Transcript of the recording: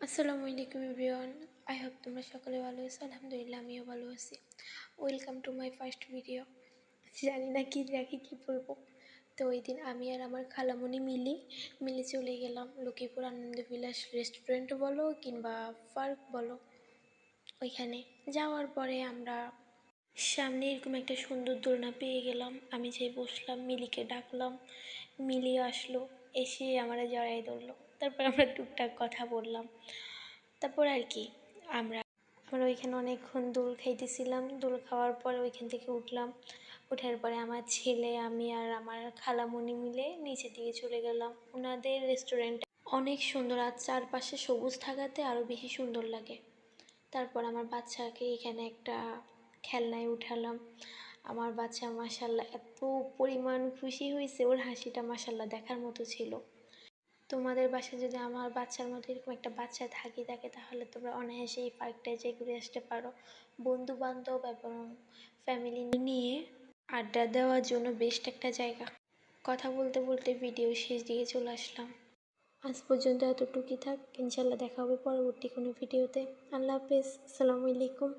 আসসালামু আলাইকুম everyone. I hope তোমরা সকলে ভালো আছো। আলহামদুলিল্লাহ আমিও ভালো আছি। Welcome to my first video. জানি না কী বলবো। তো ওই দিন আমি আর আমার খালামণি মিলে চলে গেলাম লক্ষ্মীপুর আনন্দ বিলাস রেস্টুরেন্ট বলো কিংবা পার্ক বলো, ওইখানে যাওয়ার পরে আমরা সামনে এরকম একটা সুন্দর দোলনা পেয়ে গেলাম। আমি যেই বসলাম, মিলিকে ডাকলাম, মিলি আসলো, এসে আমরা জড়াই ধরলো। তারপর আমরা টুকটাক কথা বললাম। তারপর আর কি আমরা আমরা ওইখানে অনেকক্ষণ দোল খাইতেছিলাম। দোল খাওয়ার পরে ওইখান থেকে উঠলাম। ওঠার পরে আমার ছেলে, আমি আর আমার খালামণি মিলে নিচের দিকে চলে গেলাম। ওনাদের রেস্টুরেন্টটা অনেক সুন্দর, আর চারপাশে সবুজ থাকাতে আরও বেশি সুন্দর লাগে। তারপর আমার বাচ্চাকে এখানে একটা খেলনায় উঠালাম। আমার বাচ্চা মাশাল্লাহ এত পরিমাণ খুশি হয়েছে, ওর হাসিটা মাশাল্লাহ দেখার মতো ছিল। তোমাদের বাসায় যদি আমার বাচ্চার মতো এরকম একটা বাচ্চা থাকে তাহলে তোমরা অনায়াসে এই পার্কটায় যেয়ে ঘুরে আসতে পারো। বন্ধু বান্ধব এবং ফ্যামিলি নিয়ে আড্ডা দেওয়ার জন্য বেস্ট একটা জায়গা। কথা বলতে বলতে ভিডিও শেষ দিকে চলে আসলাম। আজ পর্যন্ত এতটুকুই থাক। ইনশাল্লাহ দেখা হবে পরবর্তী কোনো ভিডিওতে। আল্লাহ হাফেজ, আসসালামু আলাইকুম।